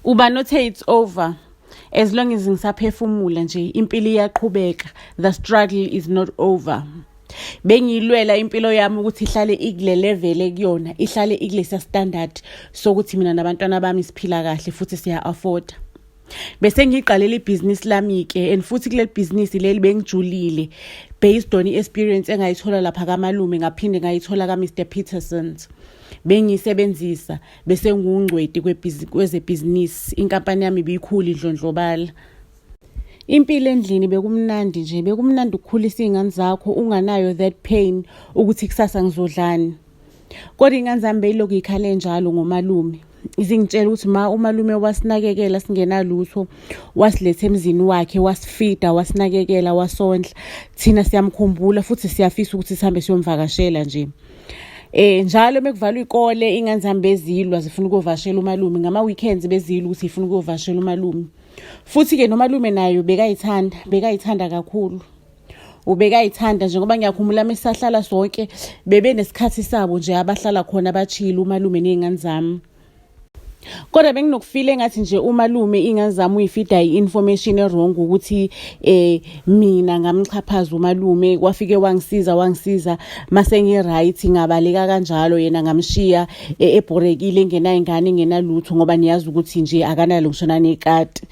Uba nothe it's over. As long as ngisaphefumula nje impilo iyaqhubeka. The struggle is not over. Bengilwela impilo yami ukuthi ihlale ikule level ekuyona, ihlale ikulesa standard sokuthi mina nabantwana bami siphila kahle futhi siya afford. Bese ngiqalela ibusiness lami ke and futhi kule business leli bengijulile based on experience engayithola lapha kaMalume ngaphinde ngayithola kaMr Petersons. Bengisebenzisa bese ngungcweti kweze business inkampani yami ibikhulu idlondlobala. Impilo endlini bekumnandi nje, bekumnandi ukukhulisa izingane zakho unganayo that pain ukuthi kusasa ngizodlani. Kodwa ingane zami beyilokhu ikhale njalo ngoMalume. Izingitshela ukuthi uMalume wasinakekela singenalutho, wasilethe emzini wakhe, wasifida, wasinakekela, wasondla. Thina siyamkhumbula futhi siyafisa ukuthi sihambe siyomvakashela nje. Njalo mekuvalwa ikole ingane zami bezilwa zifuna ukuvashela uMalume ngama weekends bezilwa ukuthi ifuna ukuvashela uMalume. Futhi ke noMalume nayo bekayithanda kakhulu. Ubekayithanda njengoba ngiyakhumbula mesahlala sonke bebe nesikhathi sabo nje abahlala khona bachila uMalume nezingane zami. Kodwa benginokufile ngathi nje uMalume ingane zami uyifida information wrong ukuthi mina ngamchaphaza uMalume kwafike wangisiza mase ngi right ngabaleka kanjalo yena ngamshiya ebhorekile engenayo ingane engenalutho ngoba niyazi ukuthi nje akanalo ngishona nekati.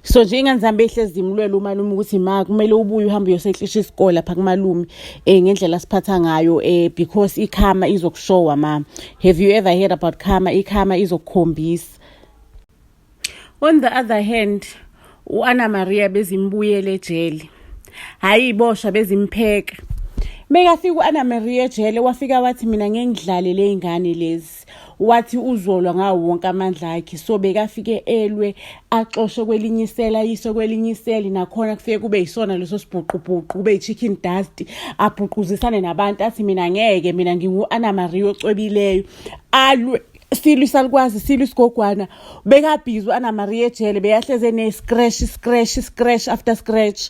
So nje ingane zami behlezi imlwela uMalume ukuthi kumele ubuye uhambe uyosehlisha isikole lapha kuMalume ngendlela siphatha ngayo because ikhama izokushowa mama. Have you ever heard about khama? Ikhama izokukhombisa. On the other hand, uAnna Maria bezimbuyele ejele. Hayi bosha bezimpheka. Megafika uAnna Maria ejele wafika wathi mina ngengidlale lezingane lezi. Wathi uzolwa ngawo wonke amandla akhe. So bekafike elwe axoshwe kwelinyisela yiso kwelinyiseli nakhona kufike kube yisona leso sibhuqubhuqu kube yichicken dust abhuquzisane nabantu athi mina ngeke mina nginguAnna Maria ocwebileyo. Alwe Silu salukwazi silu isigogwana bekabhizwa uAnna Maria ejele beyahleze ne scratch after scratch.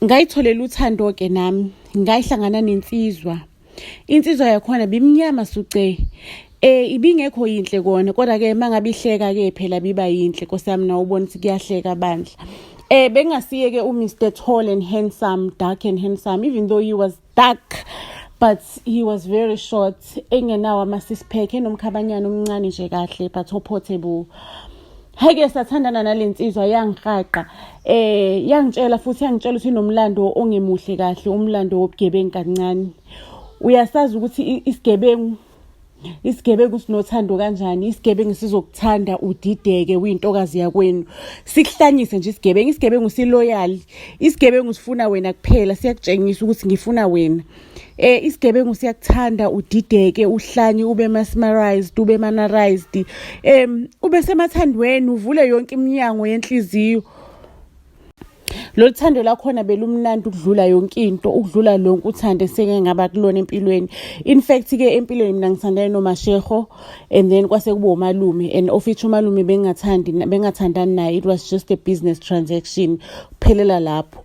Ngayitholela uthando ke nami ngayihlangana nensizwa. Insizwa yakhona bimnyama suce. Ibingekho yinhle kona kodwa ke mangabihleka ke phela biba yinhle nkosami na ubona ukuthi kuyahleka bandla. Bengasiye ke uMr Tall and handsome, dark and handsome, even though he was dark but he was very short. Engenawo ama-six pack enomkhabanyana omncane nje kahle but portable. Heke sathandana nalensizwa yangiqaqa yangitshela futhi yangitshela ukuthi inomlando ongemuhle kahle, umlando wobugebengu kancane. Uyasazi ukuthi isigebengu sinothando kanjani, isigebengu sizokuthanda udideke uyintokazi yakwenu. Sikuhlanyise nje isigebengu siloyal, isigebengu sifuna wena kuphela, siyakutshengisa ukuthi ngifuna wena. Isigebengu siyakuthanda udideke, uhlanye, ube mesmerized, ube mannerized, ube semathandweni, uvule yonke iminyango yenhliziyo. Lo thando lakhona belumnandi ukudlula yonke into, ukudlula lonke uthando seke ngaba kulona empilweni. In fact ke empilweni mina ngithandana noMashego and then kwase kuba uMalume and ofithi uMalume bengathandani naye. It was just a business transaction kuphelela lapho.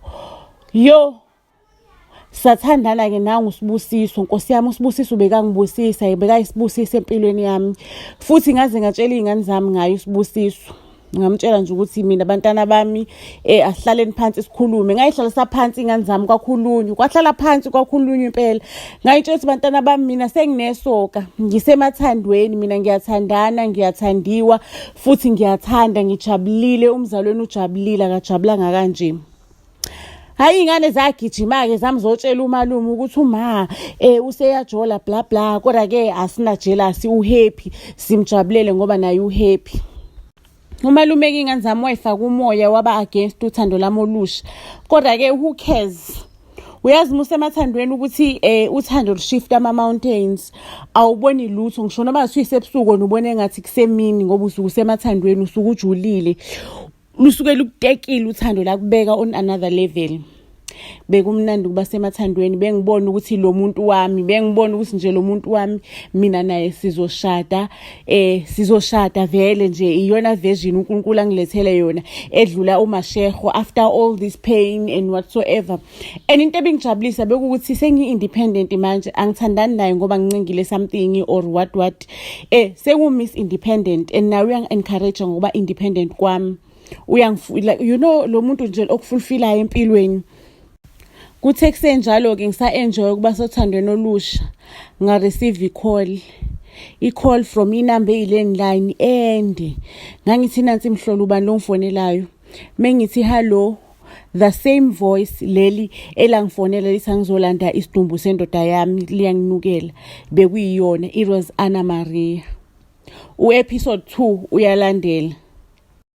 Sathandana ke nangu uSibusiso, Nkosi yami uSibusiso bekangibusisa, bekayisibusisa empilweni yami. Futhi ngaze ngatshela izingane zami ngayo uSibusiso. Ngamtshela nje ukuthi mina abantwana bami asihlaleni phansi sikhulume. Ngayihlalisa phansi ingane zami kwakhulunywa, kwahlala phansi kwakhulunywa impela. Ngayitshela ukuthi abantwana bami mina senginesoka, ngisemathandweni, mina ngiyathandana, ngiyathandiwa futhi ngiyathanda, ngijabulile, umzalweni ujabulile akajabulanga kanje. Hayi ingane zagijima ke zamzotshela uMalume ukuthi useyajola bla bla kodwa ke asina jealousy, uhappy, simjabulele ngoba naye uhappy. uMalume ke ingane zami wayifaka umoya waba against uthando lami olusha. Kodwa ke who cares? Uyazi musemathandweni ukuthi uthando lushift ama mountains. Awuboni lutho ngisho noma usuyisebusuku nobone engathi kusemini ngoba usuku semathandweni usuku ujulile. Lusuke lukutekile uthando la kubeka on another level. bekumnandi ukuba semathandweni, bengibona ukuthi lo muntu wami, bengibona ukuthi nje lo muntu wami mina naye sizoshada vele nje, iyona version uNkulunkulu angilethele yona edlula uMashego after all this pain and whatsoever. And into ebingijabulisa bekuthi sengi-independent manje, angithandani naye ngoba ngincingile something or what sengu-Miss Independent, and now uyang-encourage ngoba independent kwami, like, you know, lo muntu nje okufulfillayo empilweni. Kuthe kusenjalo-ke ngisa-enjoy ukuba sothandweni olusha, nga-receive i-call from inamba eyi-landline ende. Ngangithi nansi mhlolo ubani lo ngifonelayo, mengithi hello, the same voice leli elangifonela lithi angizolanda isidumbu sendoda yami liyanginukela, bekuyiyona. It was Anna Maria. U-episode 2 uyalandela.